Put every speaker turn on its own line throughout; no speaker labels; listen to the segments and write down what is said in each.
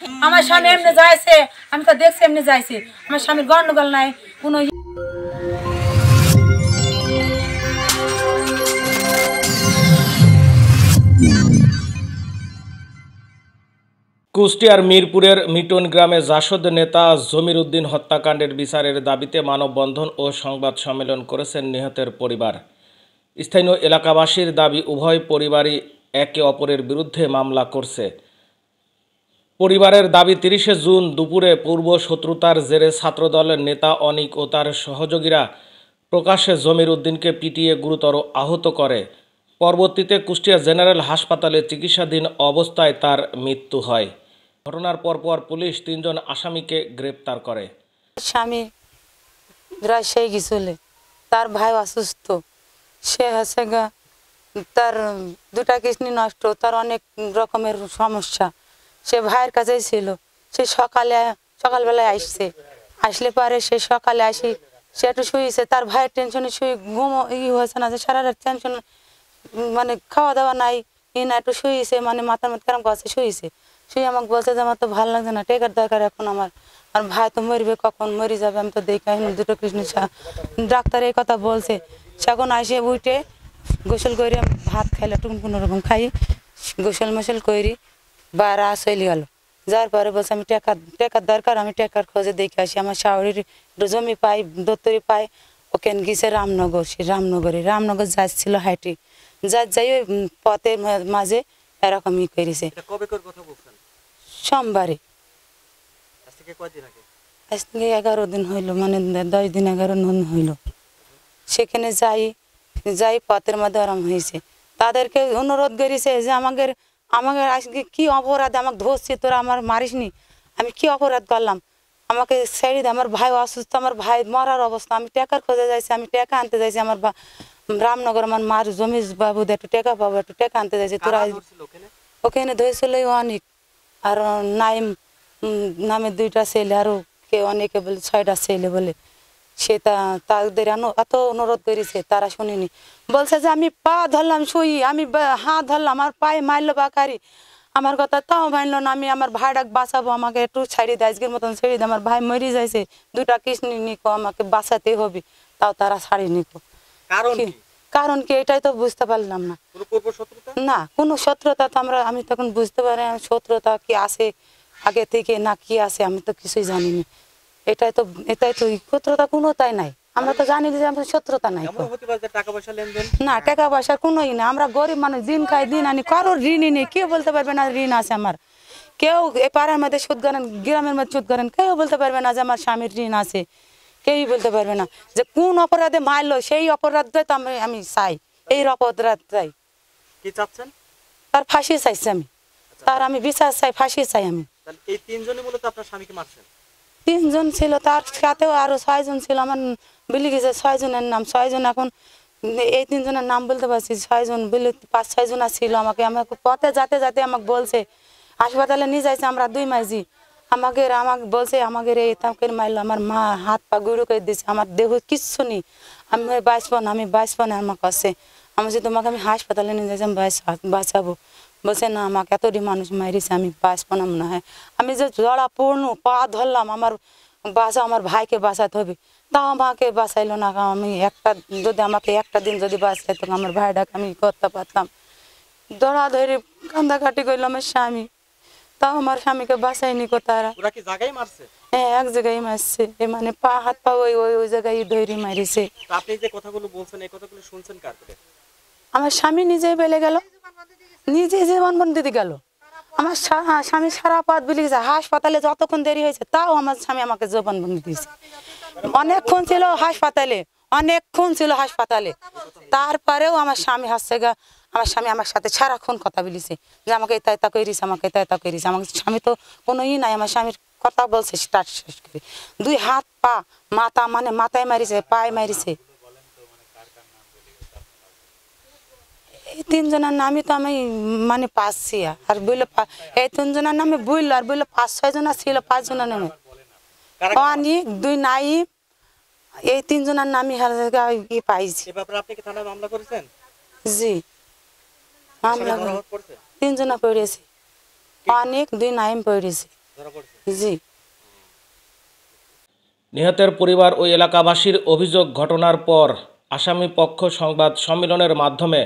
আমার স্বামী এমনি যাইছে, আমি তো দেখছি এমনি যাইছে, আমার স্বামীর গন্ডগোল নাই কোনো।
কুষ্টিয়ার মিরপুরের মিটন গ্রামে জাসদ নেতা জমির উদ্দিন হত্যাকাণ্ডের বিচারের দাবিতে মানববন্ধন ও সংবাদ সম্মেলন করেছেন নিহতের পরিবার। স্থানীয় এলাকাবাসীর দাবি, উভয় পরিবারই একে অপরের বিরুদ্ধে মামলা করছে। পরিবারের দাবি, 30শে জুন দুপুরে পূর্ব শত্রুতার জেরে ছাত্রদলের নেতা অনিক ও তার সহযোগীরা প্রকাশ্যে জমির উদ্দিনকে পিটিয়ে গুরুতর আহত করে। পরবর্তীতে কুষ্টিয়া জেনারেল হাসপাতালে চিকিৎসাধীন অবস্থায় তার মৃত্যু হয়। ঘটনার পরপর পুলিশ 3 জন আসামিকে গ্রেপ্তার করে।
স্বামী রাজশাহী গেছিল, তার ভাই অসুস্থ, সে হচ্ছে তার 2টা কিডনি নষ্ট, তার অনেক রকমের সমস্যা। সে ভাইয়ের কাছেই ছিল। সে সকালবেলায় আসলে পরে সে সকালে আসি, সে একটু শুয়েছে, তার ভাইয়ের টেনশনে শুয়ে ঘুম হয়েছে না, যে সারা রাত টেনশন, মানে খাওয়া দাওয়া নাই, না একটু শুয়েছে, মানে মাথার মধ্যে কেরম কাছে শুয়েছে। শুয়ে আমাকে বলছে যে আমার তো ভালো লাগছে না, টেকার দরকার এখন আমার, আর ভাই তো মরবে, কখন মরে যাবে আমি তো দেখি 2টো কিডনি। ডাক্তার এই কথা বলছে। সেখন আসে উঠে গোসল করে ভাত খাইলে কোনো রকম খাই, গোসল মোসল করি বারা চলে গেল। যাওয়ার পরে বলছে আমি টেকার দরকার, আমি টেকার খোঁজে দেখে আসি। আমার শাওরির জমি পাই, দত্তরি পাই, ওখানে গেছে রামনগর। সে রামনগর যাচ্ছিল হাইটি, যাই ওই পথের মাঝে এরকমই করেছে। সোমবারে, আজ থেকে 11 দিন হইল, মানে 10 দিন 11 দিন হইল। সেখানে যাই পথের মধ্যে আরাম হয়েছে। তাদেরকে অনুরোধ করেছে যে আমাকে আজকে কি অপরাধ, আমাকে ধরছি, তোরা আমার মারিসনি, আমি কি অপরাধ করলাম, আমাকে ছেড়ে দে, আমার ভাই অসুস্থ, আমার ভাই মরার অবস্থা, আমি টাকার খোঁজে যাইছি, আমি টাকা আনতে যাইছি, আমার রামনগর আমার মার জমি বাবু একটু টাকা পাবো, একটু টাকা আনতে যাইছি। তোরা ওখানে ধরেছিল অনেক, আর নাইম নামে 2টা ছেলে, আরো কে অনেকে বলে 6টা ছেলে বলে। সে তাদের এত অনুরোধ করেছে, তারা শুনিনি। বলছে যে আমি পা ধরলাম শুই, আমি হাত ধরলাম, আমার পায়ে মারলো বাকারি, আমার কথা তাও মানলো না। আমি আমার ভাইটাক বাঁচাবো, আমাকে একটু ছাড়ি দেয়, আজকের মতন ছেড়ে দেয়, আমার ভাই মরে যাইছে, 2টা কিডনি নিকো, আমাকে বাঁচাতে হবে, তাও তারা ছাড়ি নিকো। কারণ কি এটাই তো বুঝতে পারলাম না। না, কোনো শত্রুতা তো আমি তখন বুঝতে পারি না, শত্রুতা কি আছে আগে থেকে না কি আছে, আমি তো কিছুই জানিনি। এটাই তো শত্রুতা কোনো তাই নাই, আমরা তো জানি যে আমাদের শত্রুতা নাই। না, টাকা পয়সার কোনোই না, আমরা গরিব মানুষ, দিন খাই দিন আনি, কারোর ঋণই নেই। কেউ বলতে পারবে না ঋণ আছে আমার, কেউ এ পাড়ার মধ্যে সুদ করেন, গ্রামের মধ্যে সুদ করেন, কেউ বলতে পারবে না যে আমার স্বামীর ঋণ আছে, কেউই বলতে পারবে না। যে কোন অপরাধে মারলো সেই অপরাধটাই তো আমি চাই, এই অপরাধ চাই।
কি চাচ্ছেন?
তার ফাঁসি চাইছি আমি, তার আমি বিচার চাই, ফাঁসি চাই আমি।
এই 3 জনই মূলত আপনার স্বামীকে মারছেন?
3 জন ছিল, তার সাথেও আরো 6 জন ছিল, আমার বলে গেছে 6 জনের নাম। 6 জন এখন এই 3 জনের নাম বলতে পারছি, 6 জন বলে 5-6 জন ছিল। আমাকে পথে যেতে আমাকে বলছে, হাসপাতালে নিয়ে যাইছে, আমরা 2 মাইজি, আমাকে বলছে আমাকে এই তাকে মারলো, আমার মা হাত পা গুঁড়ো করে দিয়েছে, আমার দেহ কিচ্ছু নেই, আমি বাঁচবো না। আমার কাছে আমি যে তোমাকে আমি হাসপাতালে নিয়ে যাইছি, আমি বাঁচাবো। বলছে না, আমাকে এতটি মানুষ মারিছে, আমি বাঁচবো না মনে হয়। আমি যে জড়া পড়নু, পা ধরলাম, আমার ভাইকে বাঁচাতে হবে, তাও আমাকে বাঁচাইলো না। আমি যদি আমাকে একটা দিন যদি বাঁচাইতো, আমার ভাইটাকে আমি করতে পারতাম। দড়া ধরে কান্দাকাটি করলাম আমার স্বামী, তাও আমার স্বামীকে বাঁচাইনি তারা। হ্যাঁ, এক জায়গায় মারছে, মানে পা হাত পা ওই জায়গায় ধরে মারিছে।
আপনি যে কথাগুলো বলছেন, এই কথাগুলো শুনছেন কার থেকে?
আমার স্বামী নিজেই বেলে গেল, নিজে জীবন দিতে গেল। আমার স্বামী সারা পথ বলে গেছে, হাসপাতালে যতক্ষণ দেরি হয়েছে তাও আমার স্বামী আমাকে জবানবন্দি দিয়েছে। অনেকক্ষণ ছিল হাসপাতালে, তারপরেও আমার স্বামী আমার সাথে সারাক্ষণ কথা বলেছে যে আমাকে তা করিস, আমাকে তা করিস। আমার স্বামী তো কোনো নাই, আমার স্বামীর কথা বলছে স্টার্ট শেষ করে। 2 হাত পা মাথা, মানে মাথায় মারিছে, পায়ে মারিছে। এই 3 জনের নামই তো আমি মানে পাচ্ছি, আর বললো এই 3 জনের নামে বললো, আর বললো 5-6 জন ছিল, 5 জনের নামে অনেক 2 নাইম, এই 3 জনের নামই পাইছি। জি, মামলা 3 জন পড়েছে, অনেক 2 নাইম পড়েছে।
ধরা পড়ছে?
জি।
নিহতের পরিবার ও এলাকাবাসীর অভিযোগ, ঘটনার পর আসামি পক্ষ সংবাদ সম্মেলনের মাধ্যমে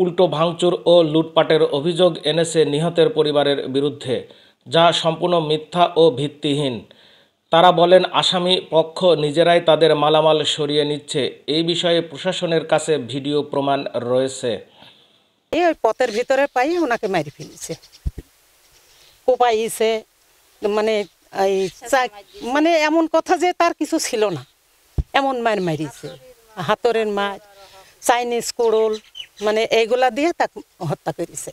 উল্টো ভাঙচুর ও লুটপাটের অভিযোগ এনেছে নিহতের পরিবারের বিরুদ্ধে, যা সম্পূর্ণ মিথ্যা ও ভিত্তিহীন। তারা বলেন, আসামি পক্ষ নিজেরাই তাদের মালামাল সরিয়ে নিচ্ছে। এই বিষয়ে প্রশাসনের কাছে ভিডিও প্রমাণ রয়েছে।
এই ওই পথের ভিতরে পাই ওনাকে মারি ফেলেছে, কোপাইছে, মানে এই মানে এমন কথা যে তার কিছু ছিল না, এমন মার মারিছে, হাতরের মার, চাইনিজ কুড়ুল, মানে এইগুলা দিয়ে তাকে হত্যা করেছে।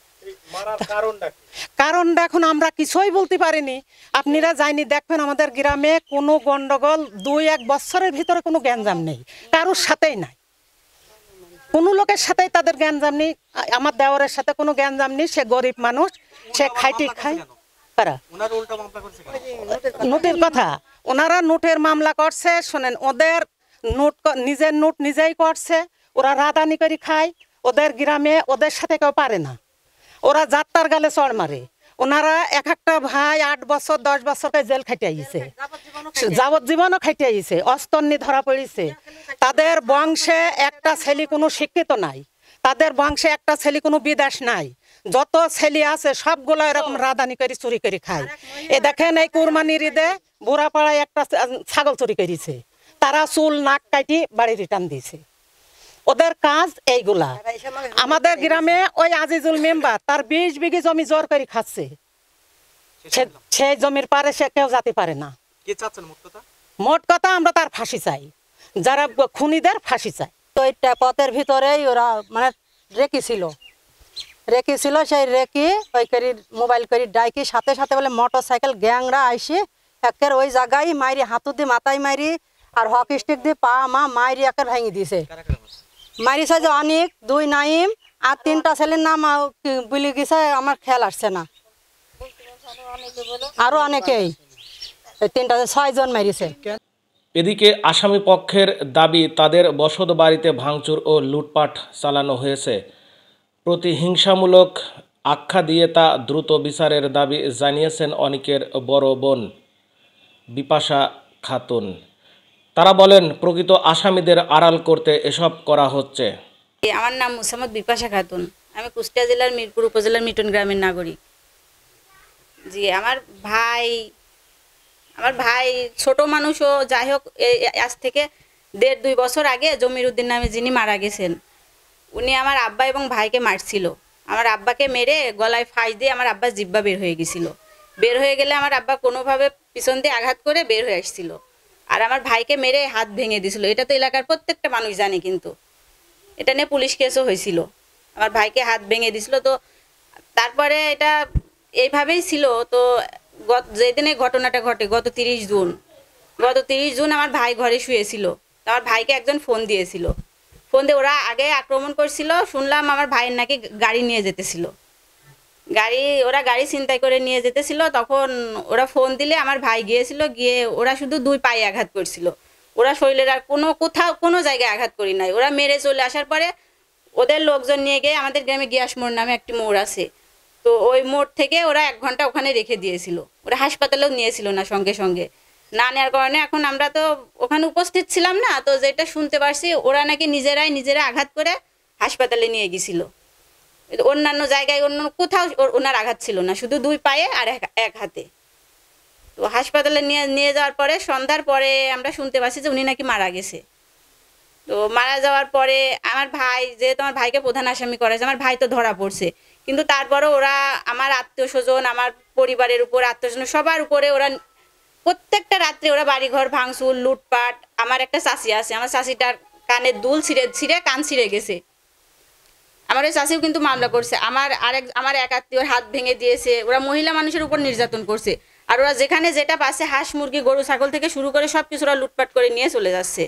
কারণটা এখন আমরা কিছুই বলতে পারিনি, আপনারা যাইনি দেখবেন আমাদের গ্রামে কোনো গন্ডগোল 2-1 বছরের ভিতরে কোনো গ্যাঞ্জাম নেই, কারোর সাথেই নাই, কোনো লোকের সাথেই তাদের গ্যাঞ্জাম নেই। আমার দেওরের সাথে কোনো গ্যাঞ্জাম নেই, সে গরিব মানুষ, সে খাইটি খায়। নোটের কথা, ওনারা নোটের মামলা করছে। শোনেন, ওদের নোট নিজের নোট নিজেই করছে, ওরা রাদানি করে খায়, ওদের গ্রামে ওদের সাথে কেউ পারে না, ওরা যাত্রার গালে চড় মারে। ওনারা এক একটা ভাই 8 বছর 10 বছরকে জেল খাইতে আইছে, যাবজ্জীবনও খাইতে আইছে, অস্তন্নি ধরা পড়েছে। তাদের বংশে একটা ছেলে কোনো শিক্ষিত নাই, তাদের বংশে একটা ছেলে কোনো বিদেশ নাই, যত ছেলে আছে সবগুলো এরকম রাদানি করে চুরি করে খায়। এ দেখেন, এই কুরবানির ঈদে বুড়াপাড়ায় একটা ছাগল চুরি করেছে, তারা চুল নাক কাটি বাড়ি রিটার্ন দিয়েছে। ওদের কাজ এইগুলা। আমাদের গ্রামে ওই আজিজুল মেম্বার তার 20 বিঘি জমি জোর করে খাচ্ছে, সেই জমির পারে সে কেউ যেতে পারে না। মোট কথা আমরা তার ফাঁসি চাই, যারা খুনিদের ফাঁসি চাই।
তো এটা পথের ভিতরেই ওরা মানে রেখেছিল, সেই রেখে ওই করি মোবাইল করি ডাইকি সাথে সাথে বলে মোটর সাইকেল গ্যাংরা আইসে একের ওই জায়গায় মাইরি, হাতু দিয়ে মাথায় মাইরি আর হকি স্টিক দিয়ে পা মাইরি একের ভেঙে দিয়েছে। মারিছে যে অনেক, 2 নাইম আর 3টা ছেলের নাম বলে গেছে, আমার খেয়াল আসছে না, আরো অনেকেই, 3টা 6 জন মারিছে।
এদিকে আসামি পক্ষের দাবি, তাদের বসত বাড়িতে ভাঙচুর ও লুটপাট চালানো হয়েছে। প্রতিহিংসামূলক আখ্যা দিয়ে তা দ্রুত বিচারের দাবি জানিয়েছেন অনিকের বড় বোন বিপাশা খাতুন। তারা বলেন, প্রকৃত আসামিদের আড়াল করতে এসব করা হচ্ছে।
আমার নাম মুসাম্মদ বিপাশা খাতুন, আমি কুষ্টিয়া জেলার মিরপুর উপজেলার মিটন গ্রামের নাগরিক। জি, আমার ভাই ছোট মানুষও, যাই হোক, আজ থেকে 1.5-2 বছর আগে জমির উদ্দিন নামে যিনি মারা গেছেন, উনি আমার আব্বা এবং ভাইকে মারছিল। আমার আব্বাকে মেরে গলায় ফাঁস দিয়ে আমার আব্বার জিব্বা বের হয়ে গেছিল। বের হয়ে গেলে আমার আব্বা কোনোভাবে পিছন দিয়ে আঘাত করে বের হয়ে আসছিল, আর আমার ভাইকে মেরে হাত ভেঙে দিছিল। এটা তো এলাকার প্রত্যেকটা মানুষ জানে, কিন্তু এটা নিয়ে পুলিশ কেসও হয়েছিল, আমার ভাইকে হাত ভেঙে দিছিল। তো তারপরে এটা এইভাবেই ছিল। তো যেদিনে ঘটনাটা ঘটে গত 30 জুন আমার ভাই ঘরে শুয়েছিল। আমার ভাইকে একজন ফোন দিয়েছিল, ফোন দিয়ে ওরা আগে আক্রমণ করছিল, শুনলাম আমার ভাইয়ের নাকি গাড়ি নিয়ে যেতেছিল, ওরা গাড়ি ছিনতাই করে নিয়ে যেতেছিল। তখন ওরা ফোন দিলে আমার ভাই গিয়েছিল, গিয়ে ওরা শুধু 2 পায়ে আঘাত করছিল, ওরা শরীরের আর কোনো জায়গায় আঘাত করি নাই। ওরা মেরে চলে আসার পরে ওদের লোকজন নিয়ে গিয়ে আমাদের গ্রামে গিয়াস মোড় নামে একটি মোড় আছে, তো ওই মোড় থেকে ওরা 1 ঘন্টা ওখানে রেখে দিয়েছিল। ওরা হাসপাতালেও নিয়েছিল না, সঙ্গে সঙ্গে না নেওয়ার কারণে এখন আমরা তো ওখানে উপস্থিত ছিলাম না, তো যেটা শুনতে পারছি ওরা নাকি নিজেরা আঘাত করে হাসপাতালে নিয়ে গেছিল। অন্যান্য জায়গায় অন্য কোথাও ওনার আঘাত ছিল না, শুধু 2 পায়ে আর 1 হাতে। তো হাসপাতালে নিয়ে যাওয়ার পরে সন্ধ্যার পরে আমরা শুনতে পাচ্ছি যে উনি নাকি মারা গেছে। তো মারা যাওয়ার পরে আমার ভাই, যেহেতু আমার ভাইকে প্রধান আসামি করেছে, আমার ভাই তো ধরা পড়ছে, কিন্তু তারপরও ওরা আমার আত্মীয় স্বজন, আমার পরিবারের উপর, আত্মীয় স্বজন সবার উপরে ওরা প্রত্যেকটা রাত্রে ওরা বাড়িঘর ভাঙচুর, লুটপাট। আমার একটা চাষি আছে, আমার চাষিটার কানের দুল ছিঁড়ে কান ছিঁড়ে গেছে। আমার ওই চাষিও কিন্তু মামলা করছে। আমার এক আত্মীয়র হাত ভেঙে দিয়েছে। ওরা মহিলা মানুষের উপর নির্যাতন করছে, আর ওরা যেখানে যেটা পাচ্ছে, হাঁস মুরগি গরু ছাগল থেকে শুরু করে সবকিছু ওরা লুটপাট করে নিয়ে চলে যাচ্ছে।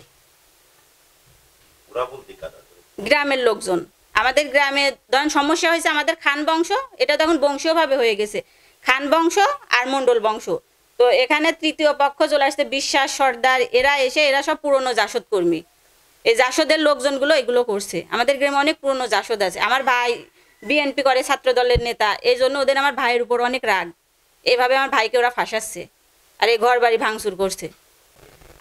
গ্রামের লোকজন, আমাদের গ্রামে ধরেন সমস্যা হয়েছে, আমাদের খান বংশ, এটা তখন বংশীয়ভাবে হয়ে গেছে, খান বংশ আর মণ্ডল বংশ। তো এখানে তৃতীয় পক্ষ চলে আসছে, বিশ্বাস সর্দার, এরা সব পুরনো জাসদ কর্মী। এই জাসদের লোকজনগুলো এগুলো করছে। আমাদের গ্রামে অনেক পুরনো জাসদ আছে। আমার ভাই বিএনপি করে, ছাত্র দলের নেতা, এই জন্য ওদের আমার ভাইয়ের উপর অনেক রাগ। এইভাবে আমার ভাইকে ওরা ফাঁসাচ্ছে আর এই ঘর বাড়ি ভাঙচুর করছে।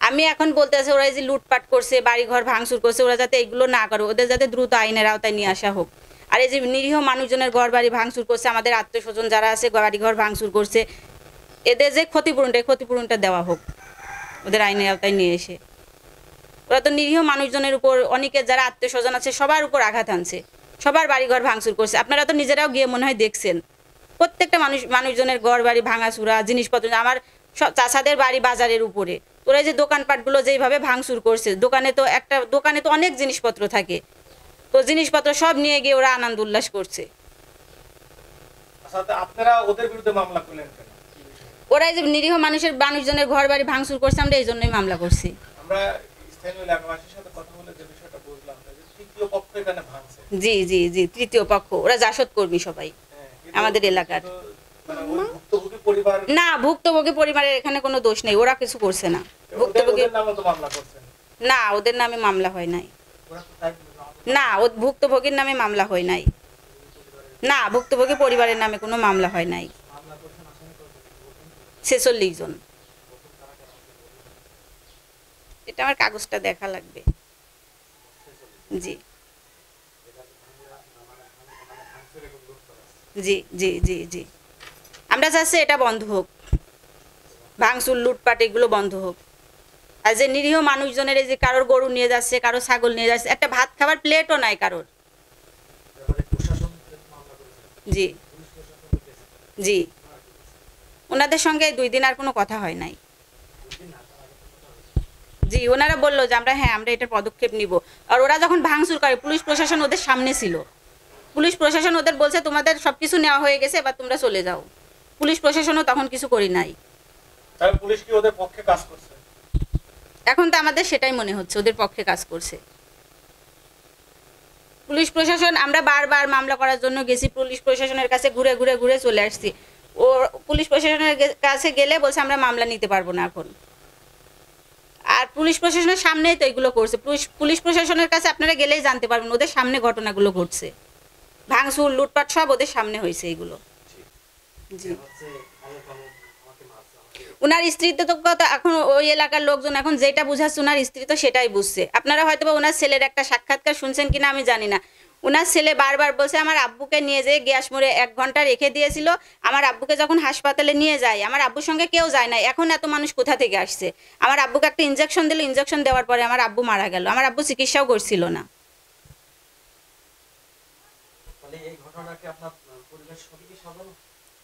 আমি এখন বলতেছি ওরা যে লুটপাট করছে, বাড়ি ঘর ভাঙচুর করছে, ওরা যাতে এগুলো না করে, ওদের যাতে দ্রুত আইনের আওতায় নিয়ে আসা হোক। আর এই যে নিরীহ মানুষজনের ঘর বাড়ি ভাঙচুর করছে, আমাদের আত্মীয় স্বজন যারা আছে বাড়ি ঘর ভাঙচুর করছে, এদের যে ক্ষতিপূরণটা দেওয়া হোক ওদের আইনের আওতায় নিয়ে এসে। ওরা তো নিরীহ মানুষজনের উপর, অনেকের যারা আত্মীয় স্বজন আছে সবার উপর আঘাত আনছে, সবার বাড়ি ঘর ভাঙচুর করছে। আপনারা তো নিজেরাও গিয়ে মনে হয় দেখছেন, প্রত্যেকটা মানুষজনের ঘর বাড়ি ভাঙাচুরা, জিনিসপত্র। আমার চাচাদের বাড়ি বাজারের উপরে, ওরা যে দোকানপাটগুলো যেইভাবে ভাঙচুর করছে, দোকানে তো অনেক জিনিসপত্র থাকে, তো জিনিসপত্র সব নিয়ে গিয়ে ওরা আনন্দ উল্লাস করছে।
আপনারা ওদের বিরুদ্ধে মামলা করলেন কেন?
ওরা যে নিরীহ মানুষজনের ঘর বাড়ি ভাঙচুর করছে, আমরা এই জন্যই মামলা করছি।
আমরা স্থানীয় এলাকাবাসীর সাথে কথা বলে যে বিষয়টা বুঝলাম যে তৃতীয় পক্ষ এখানে ভাঙছে।
জি জি জি, তৃতীয় পক্ষ, ওরা জাসদ কর্মী সবাই আমাদের এলাকার।
ভুক্তভোগী পরিবার
না, ভুক্তভোগী পরিবারের এখানে কোনো দোষ নেই, ওরা কিছু করছে না। ভুক্তভোগী
মামলা করছেন
না, ওদের নামে মামলা হয় নাই। না, ও ভুক্তভোগীর নামে মামলা হয় নাই। না, ভুক্তভোগী পরিবারের নামে কোনো মামলা হয় নাই। 46 জন। এটা আমার কাগজটা দেখা লাগবে। জি জি জি জি জি, আমরা চাচ্ছি এটা বন্ধ হোক, ভাঙচুর লুটপাট এগুলো বন্ধ হোক। আর যে নিরীহ মানুষজনের এই যে কারোর গরু নিয়ে যাচ্ছে, কারো ছাগল নিয়ে যাচ্ছে, একটা ভাত খাবার প্লেটও নাই কারোর। জি জি, ওনাদের সঙ্গে 2 দিন আর কোনো কথা হয় নাই। জি, ওনারা বললো যে আমরা এটার পদক্ষেপ নিব। আর ওরা যখন ভাঙচুর করে, পুলিশ প্রশাসন ওদের সামনে ছিল, পুলিশ প্রশাসন ওদের বলছে তোমাদের সবকিছু নেওয়া হয়ে গেছে, এবার তোমরা চলে যাও। পুলিশ প্রশাসনও তখন কিছু করি নাই।
তাহলে পুলিশ কি ওদের পক্ষে কাজ করছে?
এখন তো আমাদের সেটাই মনে হচ্ছে, ওদের পক্ষে কাজ করছে পুলিশ প্রশাসন। আমরা বারবার মামলা করার জন্য গেছি, পুলিশ প্রশাসনের কাছে ঘুরে চলে আসছি। ও পুলিশ প্রশাসনের কাছে গেলে বলছে আমরা মামলা নিতে পারবো না এখন। আর পুলিশ প্রশাসনের সামনেই তো এগুলো করছে। পুলিশ প্রশাসনের কাছে আপনারা গেলেই জানতে পারবেন, ওদের সামনে ঘটনাগুলো ঘটছে, ভাঙচুর লুটপাট সব ওদের সামনে হয়েছে এগুলো। জি, ওনার স্ত্রী তো কথা এখন ওই এলাকার লোকজন এখন যেটা বুঝাচ্ছে, ওনার স্ত্রী তো সেটাই বুঝছে। আপনারা হয়তো বা ওনার ছেলের একটা সাক্ষাৎকার শুনছেন কিনা আমি জানি না। ওনার ছেলে বারবার বলছে আমার আব্বুকে নিয়ে যেয়ে গ্যাস মোড়ে 1 ঘন্টা রেখে দিয়েছিল, আমার আব্বুকে যখন হাসপাতালে নিয়ে যায় আমার আব্বুর সঙ্গে কেউ যায় না, এখন এত মানুষ কোথা থেকে আসছে। আমার আব্বুকে একটা ইনজেকশন দিল, ইনজেকশন দেওয়ার পরে আমার আব্বু মারা গেল, আমার আব্বু চিকিৎসাও করছিল না।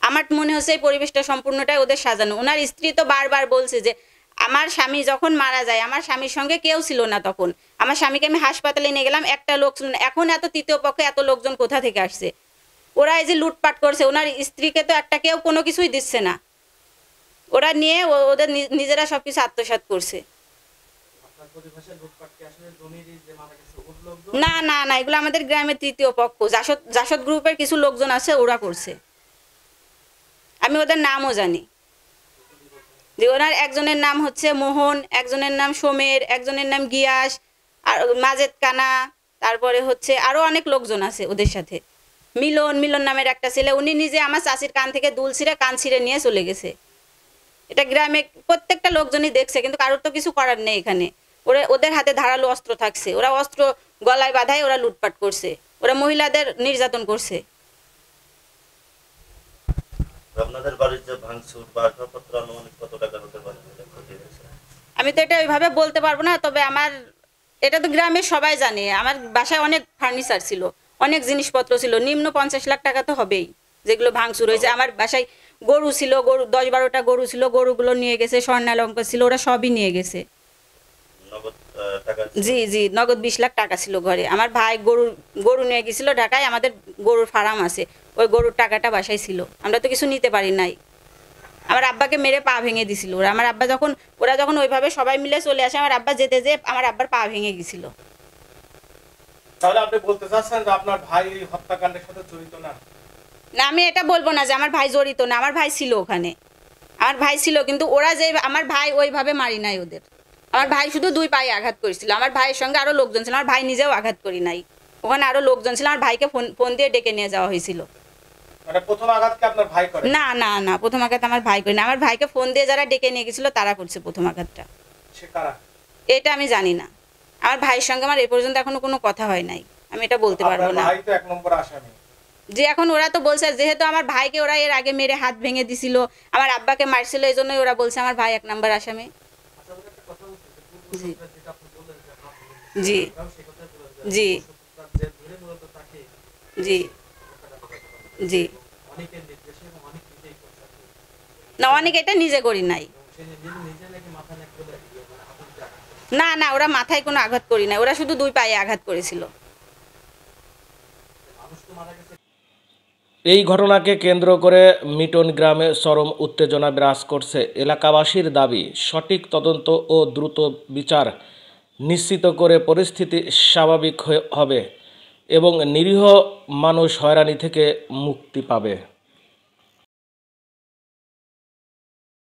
আমার মনে হচ্ছে এই পরিবেশটা সম্পূর্ণটাই ওদের সাজানো। ওনার স্ত্রী তো বারবার বলছে যে আমার স্বামী যখন মারা যায় আমার স্বামীর সঙ্গে কেউ ছিল না, তখন আমার স্বামীকে আমি হাসপাতালে নিয়ে গেলাম, একটা লোক ছিল না। এখন এত তৃতীয় পক্ষে এত লোকজন কোথা থেকে আসছে? ওরা এই যে লুটপাট করছে, ওনার স্ত্রীকে তো একটা কেউ কোনো কিছুই দিচ্ছে না, ওরা নিয়ে ওদের নিজেরা সবকিছু আত্মসাৎ করছে। না না না, এগুলো আমাদের গ্রামের তৃতীয় পক্ষ, জাসদ গ্রুপের কিছু লোকজন আছে, ওরা করছে। আমি ওদের নামও জানি। যে ওনার একজনের নাম হচ্ছে মোহন, একজনের নাম সোমের, একজনের নাম গিয়াস, আর মাজেদ কানা, তারপরে হচ্ছে আরও অনেক লোকজন আছে ওদের সাথে। মিলন নামের একটা ছেলে, উনি নিজে আমার চাষির কান থেকে দুল ছিঁড়ে কান ছিঁড়ে নিয়ে চলে গেছে। এটা গ্রামে প্রত্যেকটা লোকজনই দেখছে, কিন্তু কারোর তো কিছু করার নেই এখানে। ওদের হাতে ধারালো অস্ত্র থাকছে, ওরা অস্ত্র গলায় বাঁধায় ওরা লুটপাট করছে, ওরা মহিলাদের নির্যাতন করছে।
আপনাদের বাড়ির যে ভাঙচুর বা আসবাবপত্র আনুমানিক কত টাকা হতে পারে?
আমি তো এটা ওইভাবে বলতে পারবো না, তবে আমার এটা তো গ্রামের সবাই জানে। আমার বাসায় অনেক ফার্নিচার ছিল, অনেক জিনিসপত্র ছিল, নিম্ন 50 লাখ টাকা তো হবেই যেগুলো ভাঙচুর হয়েছে। আমার বাসায় গরু ছিল, 10-12টা গরু ছিল, গরুগুলো নিয়ে গেছে, স্বর্ণালঙ্কার ছিল, ওরা সবই নিয়ে গেছে। জি জি, নগদ 20 লাখ টাকা ছিল ঘরে। আমার ভাই গরু নিয়ে গেছিল ঢাকায়, আমাদের গরুর ফার্ম আছে, ওই গরুর টাকাটা বাসায় ছিল, আমরা তো কিছু নিতে পারি নাই। আমার আব্বাকে মেরে পা ভেঙে দিছিল ওরা। আমার আব্বা ওরা যখন ওইভাবে সবাই মিলে চলে আসে, আমার আব্বা যেতে আমার আব্বার পা ভেঙে গেছিল।
তাহলে আপনি বলতে চাচ্ছেন যে আপনার ভাই এই হত্যাকাণ্ডের সাথে জড়িত না?
না, আমি এটা বলবো না যে আমার ভাই জড়িত না, আমার ভাই ছিল ওখানে, আমার ভাই ছিল, কিন্তু ওরা যে আমার ভাই ওইভাবে মারি নাই ওদের। আমার ভাই শুধু 2 পায়ে আঘাত করেছিল, আমার ভাইয়ের সঙ্গে আরো লোকজন ছিল, আমার ভাই নিজেও আঘাত করি নাই, ওখানে আরো লোকজন ছিল, আমার ভাইকে ফোন দিয়ে ডেকে নিয়ে যাওয়া হয়েছিল।
মানে প্রথম আঘাত কি আপনার ভাই করে?
না না না, প্রথম আঘাত আমার ভাই করে না, আমার ভাইকে ফোন দিয়ে যারা ডেকে নিয়ে গেছিল তারা করছে প্রথম আঘাতটা।
সে কারা?
এটা আমি জানি না, আমার ভাইয়ের সঙ্গে আমার এ পর্যন্ত এখনো কোনো কথা হয় নাই, আমি এটা বলতে পারবো না।
ভাই তো এক নম্বর আসামি।
যে এখন ওরা তো বলছে যেহেতু আমার ভাইকে ওরা এর আগে মেরে হাত ভেঙে দিছিল, আমার আব্বাকে মারছিল, এই জন্যই ওরা বলছে আমার ভাই এক নাম্বার আসামি। জি জি জি জি জি না, অনেক এটা নিজে করি নাই। না না, ওরা মাথায় কোনো আঘাত করি নাই, ওরা শুধু 2 পায়ে আঘাত করেছিল।
এই ঘটনাকে কেন্দ্র করে মিটন গ্রামে চরম উত্তেজনা বিরাজ করছে। এলাকাবাসীর দাবি সঠিক তদন্ত ও দ্রুত বিচার নিশ্চিত করে পরিস্থিতি স্বাভাবিক হবে এবং নিরীহ মানুষ হয়রানি থেকে মুক্তি পাবে।